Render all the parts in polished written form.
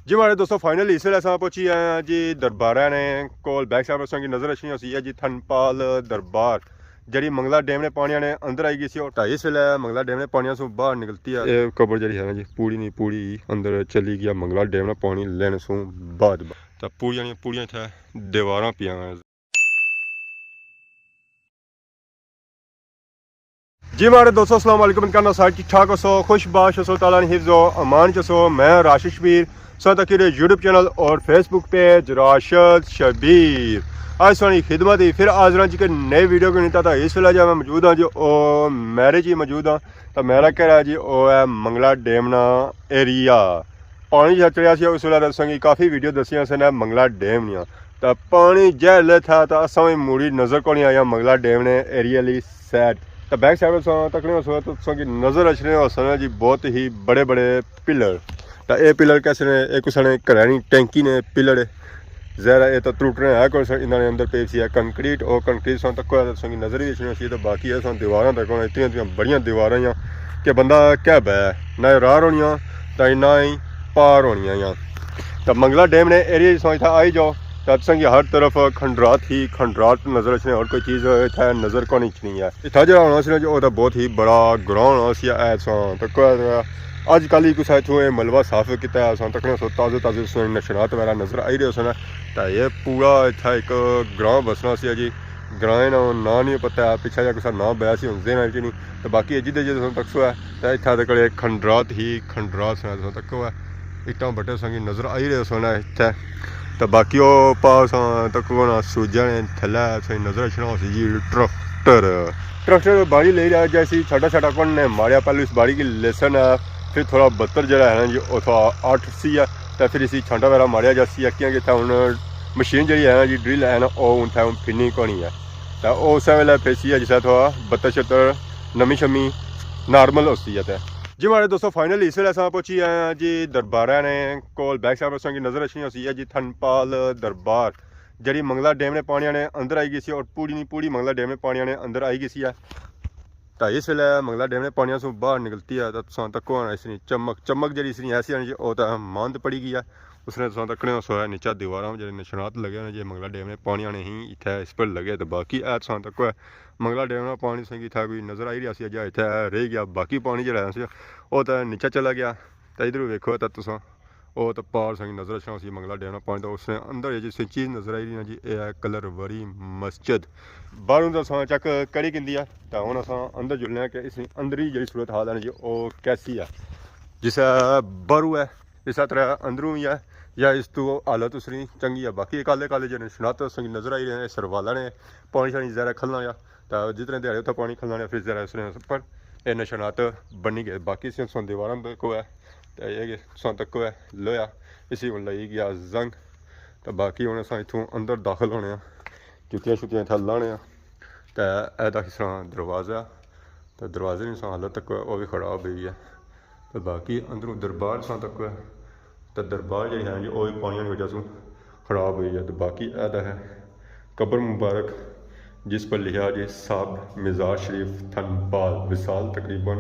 जी हमारे दोस्तों फाइनली इस वेले असां पहुंची आए हैं जी दरबार ने कोल बैक साइड असां की नज़र अच्छी होती है जी थनपाल दरबार जी मंगला डैम ने पानी ने अंदर आई गई सी और 2:30 वेले मंगला डैम ने पानी से बाहर निकलती है। ये कबर जी है ना जी पूरी नहीं पूरी अंदर चली गया मंगला डैम ने पानी लेने से बाद तो पूरियां इत्थै दीवारां पियां जी हमारे दोस्तों अस्सलाम वालेकुम करना सारे ठीक ठाक हो खुशबाश हो ताला ने हिफ्ज़ो अमान चसो मैं राशिद शबीर साथ अकेले यूट्यूब चैनल और फेसबुक पेज राशिद शबीर आज सोनी खिदमत ही फिर आज जी के नए वीडियो को नहीं था इस वेला जो मैं मौजूद हाँ जी ओ मैरिज ही मौजूद हाँ तो मेरा कह रहा है जी वो है मंगला डैम एरिया पानी जो चढ़िया से उस वेला दसांगी काफ़ी वीडियो दसिया से मंगला डैम दियाँ तो पानी जैल था तो असा मुड़ी नज़र को नहीं आया मंगला डैम ने एरिया ली सैड तो बैक साइड तकने तो नज़र अच्छे और जी बहुत ही बड़े बड़े पिलर तो ये पिलर कैसे ने एक कुछ ने घरानी टैंकी ने पिलर जहरा ये तो त्रुटने है को इन्होंने अंदर पेश है कंक्रीट और कंक्रीट सन तक नज़र ही अच्छी चाहिए तो बाकी है सन दीवार तक इतनी बड़िया दीवार कि बंदा क्या बह ना रार होनिया तो ना ही पार होनिया तो मंगला डैम ने एरिया सो इतना आई जाओ तो संगी हर तरफ खंडरात ही खंडरात नज़र अच्छे और कोई चीज़ इतना नज़र को नहीं है इतना जो होना सी जो बहुत ही बड़ा ग्राउंड होना तो अजकल ही कुछ इतों मलबा साफ किया तकने ताज़े ताज़े नशनात वगैरह नज़र आई रहे सन तो ये पूरा इतना एक ग्रां बसना सी जी ग्रां ना नहीं पता है पिछा जा कुछ ना बया सी हूँ जेन नहीं तो बाकी जिदे जिदे तकसो है तो इतना तक खंडरात ही खंडरात तक है इटा बटे संगी नज़र आई रहे सन इतने तो बाकी वो पास तक सूजा ने थैला नज़र अच्छना जी ट्रैक्टर बाड़ी ले रहा जैसी छोटा छोटा कौन ने मारिया पहले इस बाड़ी की लेसन है फिर थोड़ा बत्तर जरा है ना जी वो थोड़ा 8 सी है तो फिर इसी छांटा वगैरह मारिया जासी है क्योंकि इतना हूँ मशीन जी है ना जी ड्रिल है ना वो उन फिरनी को नहीं है तो उस वेले फेसी है जिससे थोड़ा बत्तर शत्तर नमी शमी नॉर्मल होती है तो जी हमारे दोस्तों फाइनली इस वेले असां पहुंची आए हैं जी दरबार ने कोल बैक साइड असां की नज़र अच्छी होती है जी थनपाल दरबार जी मंगला डैम ने पानी ने अंदर आई गई सी और पूरी नहीं पूरी मंगला डैम ने पानी ने अंदर आई गई सी है तो इस वेले मंगला डैम ने पानी से बाहर निकलती है तो तक इसनी चमक जी इसनी ऐसी है जी वो तो मांद पड़ी गई है उसने तकने सोया नीचा दीवार जो निशानात लगे हैं जी मंगला डैम ने पानी ने ही इतना इस पर लगे तो बाकी तक मंगला डैम पानी से इतना कोई नज़र आई रहा सी जो इतना रह गया बाकी पानी जो वो तो नीचा चला गया तो इधर वेखो तो तुम वो तो पार संगी नज़र अच्छा सी मंगला डैम पानी तो उसने अंदर जिस चीज़ नज़र आई रही ना जी ये है कलर वरी मस्जिद बाहरों तो अस चेक करी कि तो हूँ अस अंदर जुलने कि इस अंदर ही जी सूरत हाल है जी वो कैसी है जिस बारू है इस तरह अंदरों ही है या इस तो हालत उसकी चंगी है बाकी काले काले जो शनात संगी नज़र आई रहे हैं सरवाला ने पानी शानी जरा खलना या तो जितने दिहाड़े उतना पानी खलना फिर जरा उसने पर ये नशानात बनी गए बाकी दीवार को है तो ये तक है लोया इसी को लाई गया जंग तो बाकी हूँ अस इतों अंदर दाखिल होने जुत्तियां शुत्तियां इतना लाने तो यदा इस तरह दरवाज़ा तो दरवाजे की हालत तक वो भी खराब हुई है तो बाकी अंदरों दरबार तक है तो दरबार जी है जी वो भी पानी की वजह से खराब हुई है तो बाकी यदा है कब्र मुबारक जिस पर लिखा जी साहब मिजाज शरीफ थनपाल विसाल तकरीबन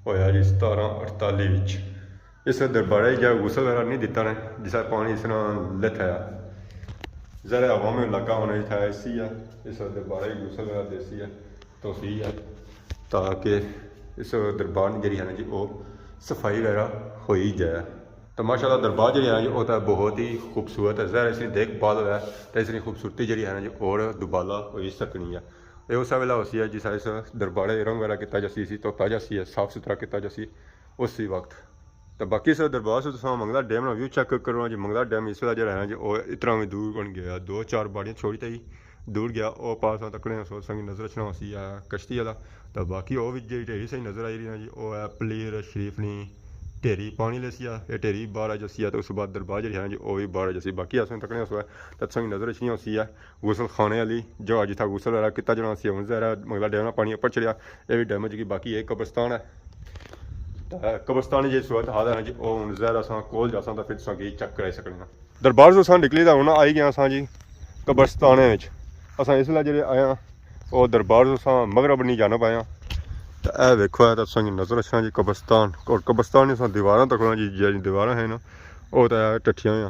होया जी 1748 इस दरबारे जो गुसल वगैरह नहीं दिता ने जिस पानी इस लथाया ज़रा हवा में लगा होना था ऐसी है इस दरबारे गुसल वगैरह देसी है तो सही है ताकि इस दरबार जी है ना जी वो सफाई वगैरह हो ही जाए तो माशाल्लाह दरबार जी है जी वो तो बहुत ही खूबसूरत है ज़रा इसकी देखभाल है तो इसकी खूबसूरती जी है ना जी और दुबाला हो सकनी है ये उस वेला होती है जिस इस दरबारे रंग वगैरह किया जासी धोता जासी है साफ सुथरा किया जासी उसी वक्त तो बाकी इस दरबार से तुम मंगला डैम व्यू चेक करो जी मंगला डैम इस वेला जो है जी वो इतना भी दूर बन गया 2-4 बाड़ियाँ छोड़ी तो ही दूर गया वो पास तकने संगी नज़र अच्छना सी है कश्ती वाला तो बाकी वो भी जी ढेरी सही नज़र आई रही है जी वो है पलीर शरीफनी ढेरी पानी लेसी है ये ढेरी 12 जसी है तो उस बाद दरबार जी है जी वो भी 12 जसी बाकी अस तकने तो संगी नज़र अच्छी होती है गुसल खाने वाली जो जितना गुसल वगैरह किया जाना सी हूँ जरा मंगला डैम पानी ऊपर चढ़िया ये भी डैमेज की बाकी एक कब्रस्तान है कब्रस्तान जी सूरत हाल है जी वो हूँ जहर अस कोल जा तो फिर तुम चेक कराई सकने दरबार से अस निकली तो हूँ आई गए अस जी कब्रस्तान अस इस वेले जो आए वो दरबार से मगरब नहीं जाना पाया तो यह वेखो है तो नज़र अच्छा जी कब्रस्तान और कब्रस्तान दीवार तक जी दीवार है ना वो तो है टट्ठियां आ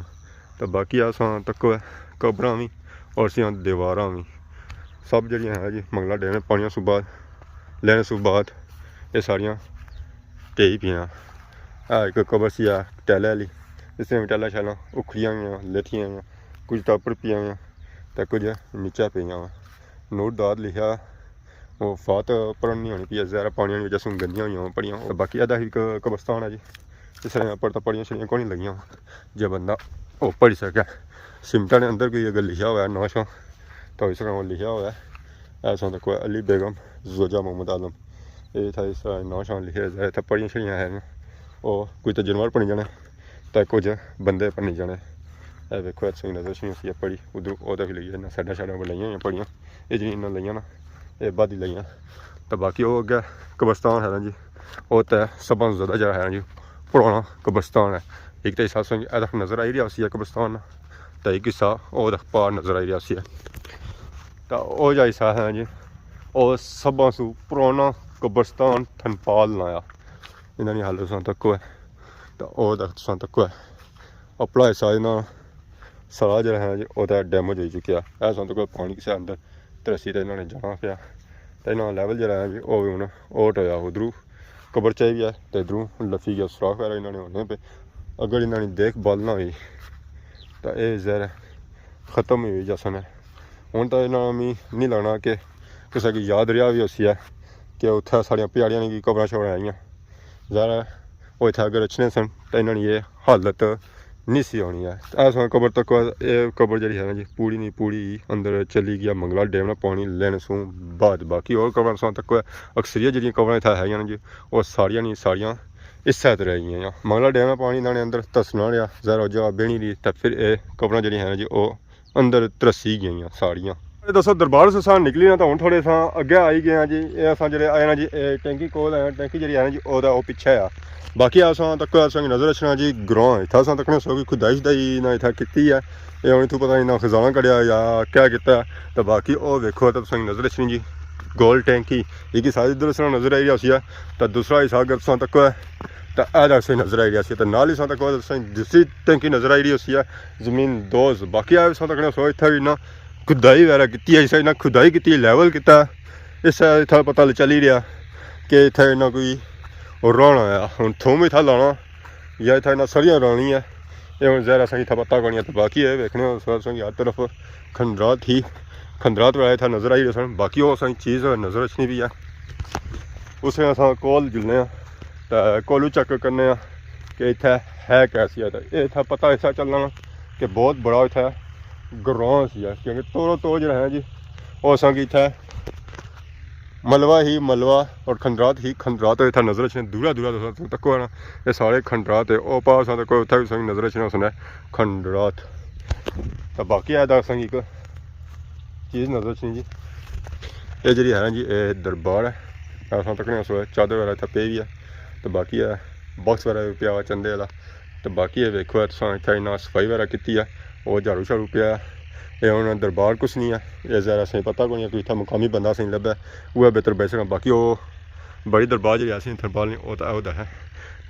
तो बाकी असां तको है कबरां भी और सियां दीवारां भी सब जड़ियां है जी मंगला डैम पानियां सुबाद लैने सुबाद ये सारियां ढेई पियां एक कबर सी है टैले वाली इसमें भी टैला शैलां उखड़ियां हुई लेथियां हुई कुछ तो उपर पियां हुई तो कुछ नीचा पियां नोट दाद लिखा वो फात पढ़न नहीं होनी पी ज़्यादा पानी वजह से गंदियां हुई पढ़ियां बाकी अदा ही कब्रस्तान है जी इस तरह पर तो पढ़ियां छड़ियां को नहीं लगियां जो बंदा वो पढ़ी सके सिमटा ने अंदर कोई अगर लिखा हुआ है ना शा तो इस तरह वो लिखा हुआ है ऐसा तो कोई अली बेगम जोजा मोहम्मद आजम ये था इस ना शा लिखे इतना पढ़ियां छड़ियां है वो कोई तो जानवर पढ़ी जाने तो कुछ बंदे पढ़नी जाने वेखो सही नजर सी पढ़ी उधर वो भी लगी ना साइडा शाइडा लाइया हुई पढ़ियां ये जी इन्ना लाइया ना ये बादी लाइया तो बाकी वो अगे कब्रस्तान है ना जी वो तो सब ज़्यादा जरा है जी पुराना कब्रस्तान है एक तो हिस्सा अदख नज़र आई रहा है कब्रस्तान तो एक हिस्सा वो पार नज़र आई रहा है तो वो जो हिस्सा है जी वो सब पुराना कब्रस्तान थनपाल लाया इन्होंने हाल तक है तो वो तक है अपना हिस्सा इन्होंने सारा जो है जी वो डैमेज हो चुका है ऐसा तो पानी किसी अंदर तरसी तो इन्होंने जाना पाया तो इन्होंने लैवल जो है जी वो भी हूँ ओट होया उधरों कबर चाही भी है तो इधरों लफी गया सुराख वगैरह इन्होंने होने पे अगर इन्होंने देखभाल ना हुई तो यह जहर ख़त्म हुई जैसा है हूँ तो इन्होंने मी नहीं लगना कि किसी की याद रहा भी उसी है कि उत्थे साड़ियाँ प्याड़ियां की कबर शबर आईयां ज़रा वो इतने अगर अच्छे सन तो इन्होंने ये हालत नहीं सी होनी है ऐसा कबर तक ये कबर जी है ना जी पूरी नहीं पूरी अंदर चली गया मंगला डैम पानी लैने सू बाद बाकी और कबर तक अक्सरियत जी कबर इतना है ना जी वो सारिया नहीं सारिया इस तरह रह गई मंगला डैम पानी इन्होंने अंदर तसना रहा जरा जगह बेनी रही तो फिर ये कबर जी है ना जी वो अंदर तरसी गई सारिया दसो दरबार से अस निकली ना तो हूँ थोड़े अगे आई गए हैं जी ये अस जो आए ना जी टैंकी कोल है टैंकी जी है ना जी वो पिछे आ बाकी असां तक असेंगी नज़र रखना जी ग्रां इतना असां तक सो खुदाई शुदाई ना इतना की है ये हूँ इतों पता नहीं ना खजाना कढ़िया या क्या किया तो बाकी वो वेखो तो तुसेंगी नज़र रखनी जी गोल टैंकी एक हिस्सा इधर से नज़र आई रहा सी तो दूसरा हिस्सा अगर तुसां तक है तो ऐसा से नज़र आई रहा सी तो नाल हिस्सा तक दूसरी टैंकी नज़र आई रही उसी है जमीन दोज बाकी आए हिस्सा तक सो इतना भी ना खुदाई वगैरह की है इस खुदाई की लैवल किया इस इतना पता चली रहा कि इतना इन्ना कोई और राना है हूँ थोम इतना लाना या इतना इन्ना सरियां रानी है ये हूँ जहर असें इतना पता करनी है तो बाकी है वेखने हर तरफ खंडरात ही खंडरात वाला इतना नज़र आई रहे सन बाकी वो असें चीज़ नज़र रखनी भी है उस अस कोल जुलने तो कोलू चेक करने कि इतना है कैसी है तो ये इतना पता ऐसा चलना कि बहुत बड़ा इतना ग्रां सी क्योंकि तोड़ो तोड़ जो है जी वो असें इतना मलबा ही मलबा और खंडरात ही खंडरात इतना नज़र रखने दूरा दूरा तक है ना ये सारे खंडरात है वो पास तक उतना भी नज़र रखना उसने खंडरात तो बाकी है असें एक चीज़ नज़र रखनी जी ये जी है जी ये दरबार है अस तकने चादर वगैरह इतना पे भी है तो बाकी है बॉक्स वगैरह भी पिया चंदे वाला तो बाकी है वेखो इतना इन्ना सफाई वगैरह की है वो झाड़ू झाड़ू पिया ये हूँ दरबार कुछ नहीं है ये जरा असें पता को नहीं कोई इतना मुकामी बंदा असें लभे वह बेहतर बह सकना बाकी वो बड़ी दरबार जी असें थरपाल नहीं वो है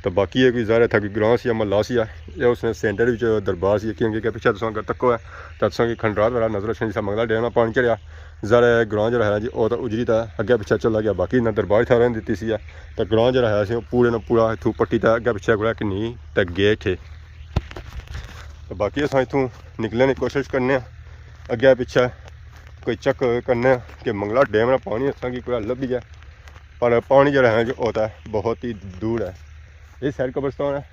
तो बाकी ये कोई ज़ाहिर इतना कोई ग्रां सी महला सी है उसने सेंटर दरबार से क्योंकि पिछले तुम अगर तको है तो तुम खंडरात वाला नज़र रखना जिस मंगला डैम पानी चढ़िया ज़ाहिर ग्रां जो है जी वो तो उजरी तो अगे पिछले चला गया बाकी इन्हें दरबार इतना रहने दी सी तो ग्रां जो है असें पूरे न पूरा इतों पट्टी तो अगे पिछले को किन्नी तो गए थे तो बाकी अस इतों निकलने की कोशिश करने अगे पिछे कोई चेक करने कि मंगला डैम का पानी असेंगी कोई लभी है पर पानी जो है वो तो बहुत ही दूर है ये साइड कब्रस्तान है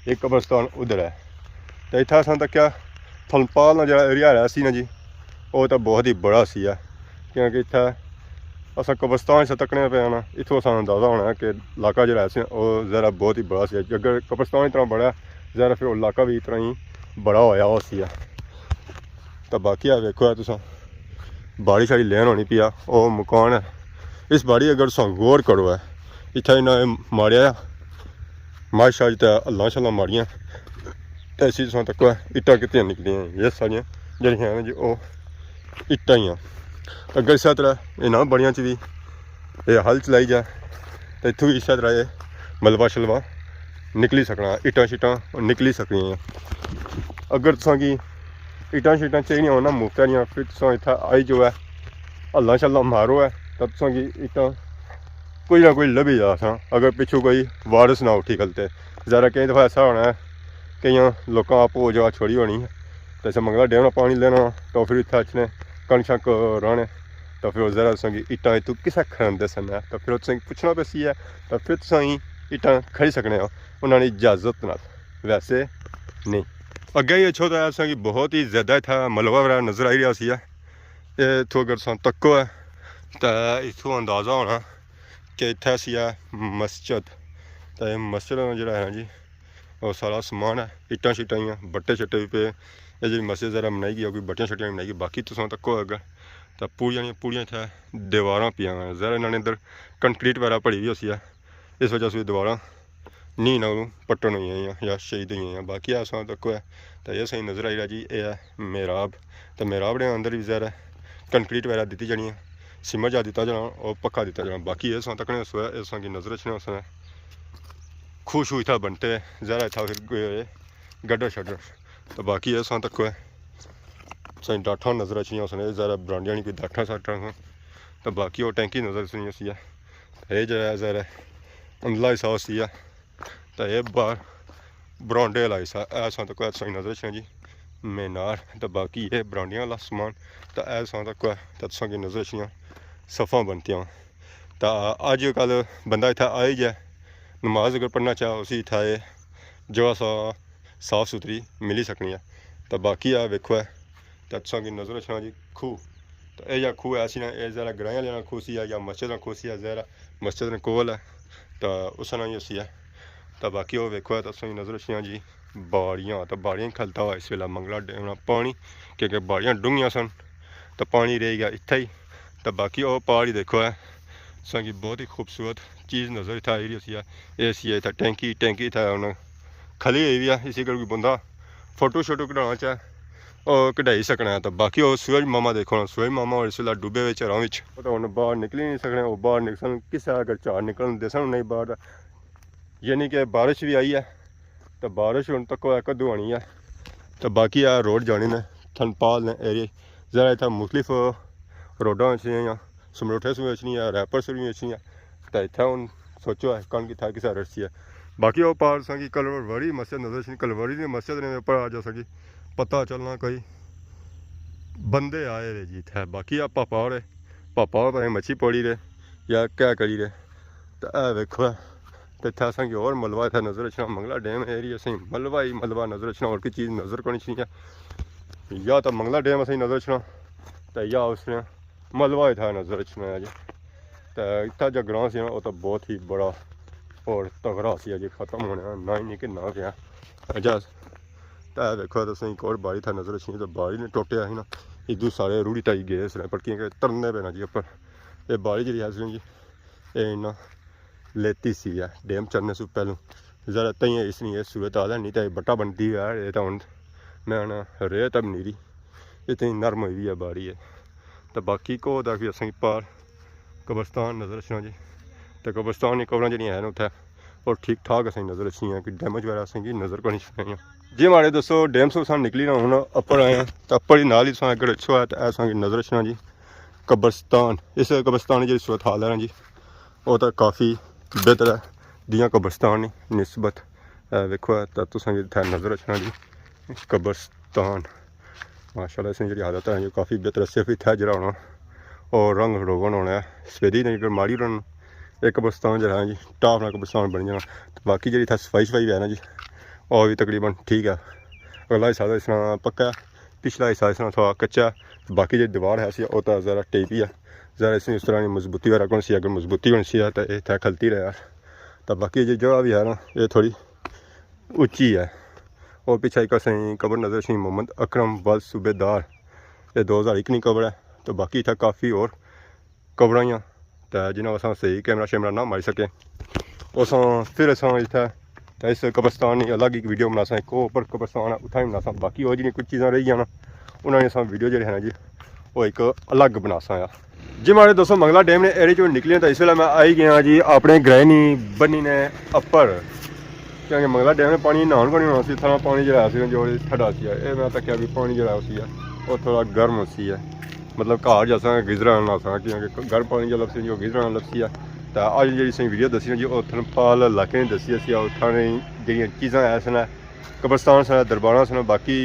एक कब्रस्तान उधर है तो इतना अस तक थनपाल जो एरिया है सी ना जी वो तो बहुत ही बड़ा सी है क्योंकि इतना अस कब्रस्तान से तकने पे ना इतों असा अंदाजा होना है कि इलाका जो है वो ज़रा बहुत ही बड़ा सी है अगर कब्रस्तान इतना बड़ा ज़रा फिर इलाका भी इतना ही बड़ा होया हो सी है तो बाकी है वेखो तुस बाड़ी शाड़ी लैन होनी पिया वो मकान है इस बाड़ी अगर तुम गौर करो है इतना इन्हें मारिया मार शाज तो अल्लाह शल्लाह मारियां तो इसी तुम तक इट्टां कितनी निकलियां ये सारियां जड़ियां हैं जी वो इट्टां ही अगर इस तरह इन्होंने बड़ियां च भी ये हल चलाई जाए तो इतों भी इस तरह ये मलबा शलबा निकली सकना इट्टां शिट्टां निकली सकनियां अगर तुसां गी इट्टां शिट्टां चाहिदियां होन ना मुफ्त दियां फिर तुसां इत्थै आई जो है हल्ला शल्ला मारो है तां तुसां गी इट्टां कोई ना कोई लभी जा असां अगर पिच्छों कोई वारस ना उठी गलते ज़रा केईं दफ़ा ऐसा होना है केइयां लोकां आप हो जगह छोड़ी होनी है तो असें मंगला डैम पानी लेना तो फिर इत्थै अचने कण शक राह्ने तो फिर ज़रा तुसां गी इट्टां इत्थूं किसै खड़ांदे सन तो फिर तुसें पुच्छना पैसी है तो फिर तुसां गी इट्टां खड़ी सकने हो उन्होंने इजाजत नाल वैसे नहीं अगे ही अच्छो तो असें गी बहुत ही ज़्यादा इत्थै मलबा वगैरह नज़र आई रहा सी इत्थों अगर तुसां तक्को है तो इत्थों अंदाज़ा होना कि इत्थै सी है मस्जिद तो मस्जिद जो है जी और सारा समान है इट्टां शिट्टां बट्टे शट्टे भी पे ये जी मस्जिद ज़रा बनाई गई कोई बट्टियां शट्टियां बनाई गई बाकी तुसां तक्को अगर तो पूरियां इत्थै दीवारां पियां ज़रा इन्होंने इधर कंक्रीट वगैरह भरी दी होसी है इस वजह से दीवारां नी ना पट्टन हुई या शहीद हुई बाकी असां तक्को है तो ये सही नज़र आई रहा जी ये है मेराब तो मेराब ने अंदर भी ज़रा कंक्रीट वगैरह दी जानी सीमेंट जा दिता जाना और पक्का दिता जाना बाकी ये तकने इस की नज़र रखना उसने खुश हुई था बनते ज़रा था फिर गड्ढर शड्डर तो बाकी ये तक है सही डाठा नज़र रखनी उसने ज़रा ब्रांडिया नहीं कोई डाठा साठा तो बाकी वो टैंकी नज़र रखनी उसी ये जो है ज़रा अंदला हिस्सा उसी है तो ये बाहर ब्रांडे वाला हिस्सा ऐसा तक है सही नज़र रखना जी मीनार तो बाकी ये ब्रांडिया वाला समान तो ऐसा तक है तो तुसां की नज़र रखनियां सफ़ा बनतियां तो अज कल बंदा इत्थै आई जाए नमाज अगर पढ़ना चाहे उसी इत्थै जगह साफ सुथरी मिली सकनी है तो बाकी आ वेखो है तो तुसां की नज़र रखना जी खूह तो यह खूह ऐसी ना ये ज़रा ग्राएं लेना खूह सी या मस्जिद खूह सी ज़रा मस्जिद ने कोल है तो उस ना ही उसी है तो बाकी वो वेखो है तो तुसां की नज़र रखना जी बाड़ियाँ तो बाड़ियाँ खलता हुआ इस वेला मंगला डैम पानी क्योंकि बाड़ियाँ डूंघियां सन तो पानी रह गया इत्थै ही तो बाकी वो पहाड़ी देखो है संगी बहुत ही खूबसूरत चीज़ नज़र इतना आई रही है सी इतना टैंकी इतना उन्हें खली हुई भी है इसी कर कोई बंदा फोटो शोटो कढ़ाना चाहे और कढ़ाई सकना है तो बाकी वो सूरज मामा देखो सूरज मामा और इस वे डुबे हुए चरां तो उन्हें बाहर निकल नहीं सकने वो बाहर निकल किस अगर चार निकलन दे नहीं बाहर यानी कि बारिश भी आई है तो बारिश हूँ तक कदू आनी है तो बाकी आ रोड जानी ने थनपाल ने एरिया ज़रा इतना मुख्तलिफ रोडां अच्छी समरोठे से भी अच्छी है रैपर से भी अच्छी है तो इतना हूँ सोचो है कौन कितना किसा रस्सी है बाकी वो पार सकी कलवरी मस्जिद नजर कलवरी ने मस्जिद ने ऊपर आ जा सकी पता चलना कोई बंदे आए रे जी इतना बाकी आप पापा और पता मच्छी पड़ी रहे या क्या करी रहे तो है वेखो है तो इतना असेंगी और मलबा इतना नज़र रखना मंगला डैम एरिया असें मलबा ही मलबा नज़र रखना और कोई चीज़ नज़र को नहीं है या तो मंगला डैम असें नज़र रखना तो या उसने मलबा इतना नज़र रखना है जी तो इतना जो ग्रां से वो तो बहुत ही बड़ा और तगड़ा सी अजे खत्म होने ना ही नहीं कि ना क्या अजा तो देखो तो एक और बाड़ी था नज़र रखनी तो बाड़ी ने टुटिया ही ना इधू सारे रूढ़ी टाई गए इस पड़कियाँ तरने पैना जी उपर ये बाड़ी जी है जी ये इन्ना लेती सी है डैम चढ़ने से पहलू ज़रा तई इसलिए सूरत आ नहीं तो बट्टा बनती है ये तो हूँ मैं ना रेत बनीरी इतनी नरम हुई है बाड़ी है तो बाकी को भी असें पार कब्रस्तान नज़र रखना जी तो कब्रस्तान कबरां जी हैं उत्थे और ठीक ठाक असें नज़र रखनी है कि डैमेज वगैरह असेंगी नज़र को नहीं छुपाई जी हमारे दोस्तों डैम से असां निकली ना हूँ अपर आए हैं तो अपर ही नाल ही असां अगर अच्छो है तो असां नज़र रखना जी कब्रस्तान इस कब्रस्तान की सूरत हाल है ना जी वो तो काफ़ी बेहतर है जियां कब्रस्तान निस्बत वेखो है तो तुसां इत्थै नज़र रखना जी कब्रस्तान माशाल्लाह इसमें जी हालत है जो काफ़ी बेहतर सिर्फ इत्थै जरा होना और रंग रोगन होना है सफेदी ने अगर माड़ी रन एक कब्रस्तान जो है जी टाप ना कब्रस्तान बन जाना तो बाकी जी इतना सफाई शफाई है ना जी और भी तकरीबन ठीक है अगला हिस्सा तो इस तरह पक्का है पिछला हिस्सा इस तरह थोड़ा कच्चा बाकी जी दीवार है वो तो ज़रा टेपी है ज़रा इसमें इस तरह की मजबूती वगैरह कौन सी अगर मजबूती होनी सी है तो इतना खलती रहे यार तो बाकी जी जगह भी है ना ये थोड़ी उच्ची है और पिछा एक असें कबर नज़र रखनी मोहम्मद अकरम वल सूबेदार ये 2001 की कबर है तो बाकी इतना काफ़ी और कबरां तो जिन्होंने अस सही कैमरा शैमरा ना मारी सके उस फिर अस इतना इस कब्रस्तान की अलग एक वीडियो बना एक उपर कब्रस्तान है उत्थै बना बाकी और जी कुछ चीज़ां रही जाना उन्होंने वीडियो जो है ना जी वो एक अलग बना सा जी हमारे दोस्तों मंगला डैम ने एरिया चो निकले तो इस वे मैं आई गया जी अपने ग्रैनी बनी ने अपर क्योंकि मंगला डैम में पानी नहान को नहीं होना सी थोड़ा पानी जो जो ठंडा सी ये मैं तक भी पानी जो वो थोड़ा गर्म सी है मतलब घर जैसा गिजरा ना सा क्योंकि गर्म पानी जो लपसी जो गिजरा लपसी है तो अज जी वीडियो दसी जी वो थनपाल इलाके ने दसी असी उत्थां जी चीज़ा है सन कब्रस्तान सन दरबार सन बाकी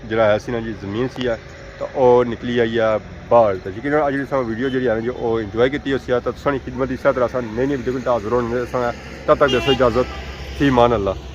जरा है सी ना जी जमीन सी है तो वह निकली आई है बाहर तो यकीन अज जी वीडियो जी है जी वो इंजॉय की तो सानी खिदमत इस तरह नई वीडियो हाजिर होने तब तक दसो इजाज़त फी मान अल्लाह।